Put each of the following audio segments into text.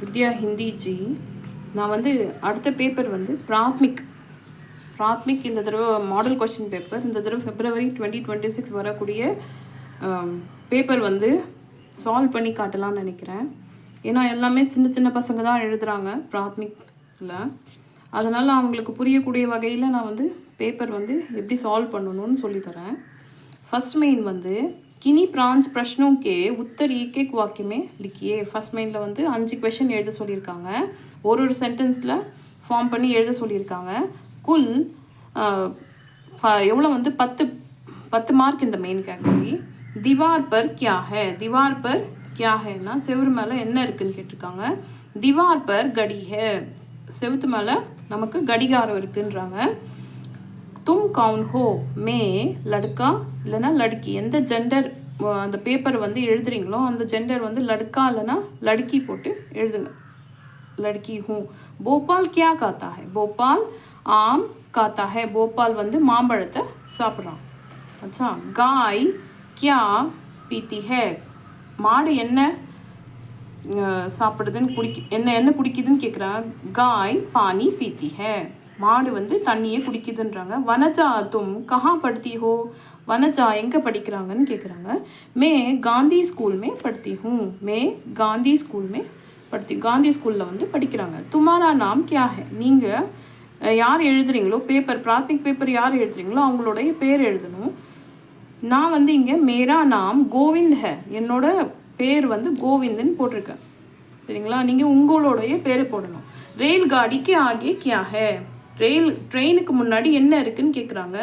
வித்யா Hindi G. நான் வந்து அடுத்த பேப்பர் வந்து பிராத்மிக் இந்த தடவை மாடல் கொஸ்டின் பேப்பர். இந்த தடவை February 2026 வரக்கூடிய பேப்பர் வந்து சால்வ் பண்ணி காட்டலாம்னு நினைக்கிறேன். ஏன்னா எல்லாமே சின்ன சின்ன பசங்க தான் எழுதுகிறாங்க பிராத்மிக்கில். அதனால் அவங்களுக்கு புரியக்கூடிய வகையில் நான் வந்து பேப்பர் வந்து எப்படி சால்வ் பண்ணணும்னு சொல்லித்தரேன். फर्स्ट मेन வந்து किन्हीं पांच प्रश्नों के उत्तर एक एक वाक्य में लिखिए. फर्स्ट मेनல வந்து 5 क्वेश्चन எழுத சொல்லிருக்காங்க. ஒரு சென்டென்ஸ்ல ஃபார்ம் பண்ணி எழுத சொல்லிருக்காங்க. குல் எவ்வளவு வந்து 10 மார்க் இந்த மெயினுக்கு. एक्चुअली दीवार पर क्या है, दीवार पर क्या है ना செவுரு மேல என்ன இருக்குன்னு கேட்டிருக்காங்க. दीवार पर घड़ी है, செவுத்து மேல நமக்கு கடிகாரம் இருக்குன்றாங்க. तुम कौन हो, मैं लड़का இல்லைனா लड़की. எந்த ஜெண்டர் அந்த பேப்பர் வந்து எழுதுறீங்களோ அந்த ஜெண்டர் வந்து लड़का இல்லைனா लड़की போட்டு எழுதுங்க. लड़की हूँ. भोपाल क्या खाता है, भोपाल आम खाता है. भोपाल வந்து மாம்பழத்தை சாப்பிட்றான். अच्छा गाय क्या पीती है, மாடு என்ன சாப்பிடுதுன்னு என்ன குடிக்குதுன்னு கேட்குறாங்க. गाय पानी पीती है, மாடு வந்து தண்ணியை குடிக்குதுன்றாங்க. வனஜா தும் கஹா படுத்தி ஹோ, வனஜா எங்கே படிக்கிறாங்கன்னு கேட்குறாங்க. மே காந்தி ஸ்கூல் மே படுத்தி ஹூ, மே காந்தி ஸ்கூல் மே படுத்தி, காந்தி ஸ்கூலில் வந்து படிக்கிறாங்க. துமாரா நாம் கியா ஹே, நீங்கள் யார் எழுதுறீங்களோ பேப்பர் பிராத்மிக் பேப்பர் யார் எழுதுறீங்களோ அவங்களுடைய பேர் எழுதணும். நான் வந்து இங்கே மேரா நாம் கோவிந்த் ஹே, என்னோட பேர் வந்து கோவிந்துன்னு போட்டிருக்கேன். சரிங்களா, நீங்கள் உங்களுடைய பேரை போடணும். ரயில் காடிக்கு ஆகே கியா ஹே, ட்ரெயினுக்கு முன்னாடி என்ன இருக்குன்னு கேட்குறாங்க.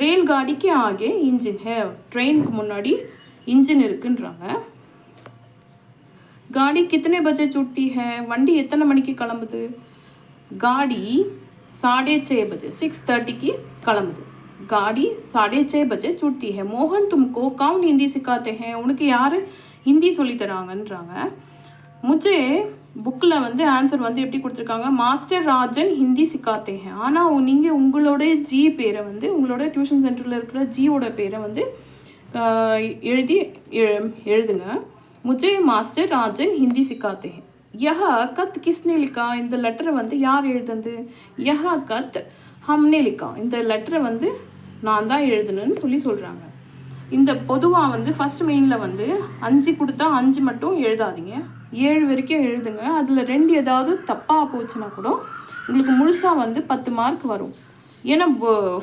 ரயில் காடிக்கு ஆகே இன்ஜின் ஹே, ட்ரெயினுக்கு முன்னாடி இன்ஜின் இருக்குன்றாங்க. காடி கித்தனை பஜே சுட்டி ஹே, வண்டி எத்தனை மணிக்கு கிளம்புது. காடி 6:30 बजे 6:30 கிளம்புது. गाड़ी 6:30 बजे छूटती है. मोहन तुमको कौन हिंदी सिखाते हैं, உனக்கு யார் ஹிந்தி சொல்லி தராங்கன்றாங்க. முझे புக்கில் வந்து ஆன்சர் வந்து எப்படி கொடுத்துருக்காங்க, மாஸ்டர் ராஜன் ஹிந்தி சிக்காத்தே ஹே. ஆனால் நீங்கள் உங்களோட ஜி பேரை வந்து உங்களோட டியூஷன் சென்டரில் இருக்கிற ஜியோட பேரை வந்து எழுதுங்க. முझे மாஸ்டர் ராஜன் ஹிந்தி சிக்காத்தே ஹே. யஹ கத் கிஸ்னே லிக்கா, இந்த லெட்டரை வந்து யார் எழுதுனது. யஹ கத் ஹம்னே லிக்கா, இந்த லெட்டரை வந்து நான் தான் எழுதுனேன்னு சொல்கிறாங்க. இந்த பொதுவாக வந்து ஃபஸ்ட் மெயினில் வந்து 5 கொடுத்தா 5 மட்டும் எழுதாதீங்க, 7 வரைக்கும் எழுதுங்க. அதில் 2 ஏதாவது தப்பாக போச்சுன்னா கூட உங்களுக்கு முழுசாக வந்து 10 மார்க் வரும். ஏன்னா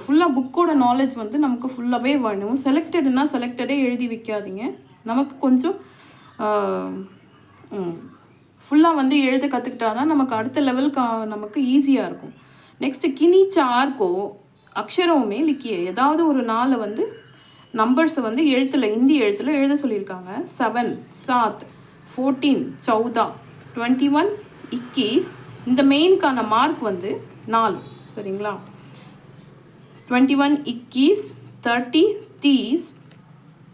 ஃபுல்லாக புக்கோட நாலேஜ் வந்து நமக்கு ஃபுல்லாகவே வேணும். செலக்டடுனா செலக்டடே எழுதி வைக்காதீங்க, நமக்கு கொஞ்சம் ஃபுல்லாக வந்து எழுத கற்றுக்கிட்டா தான் நமக்கு அடுத்த லெவலுக்கு நமக்கு ஈஸியாக இருக்கும். நெக்ஸ்ட்டு கினி 4 को அக்ஷரோं में लिखिए, ஏதாவது ஒரு 4 வந்து நம்பர்ஸை வந்து எழுத்தில் இந்தி எழுத்தில் எழுத சொல்லியிருக்காங்க. 7 7 14 14 21 21. இந்த மெயினுக்கான மார்க் வந்து 4. சரிங்களா, 21 21 30 30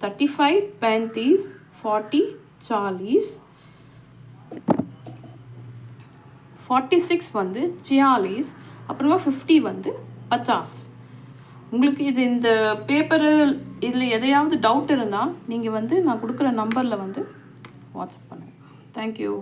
35 35 40 40 46 வந்து 46, அப்புறமா 50 வந்து 50. உங்களுக்கு இது இந்த பேப்பரு இதில் எதையாவது டவுட் இருந்தால் நீங்கள் வந்து நான் கொடுக்குற நம்பரில் வந்து வாட்ஸ்அப் பண்ணுங்கள். தேங்க்யூ.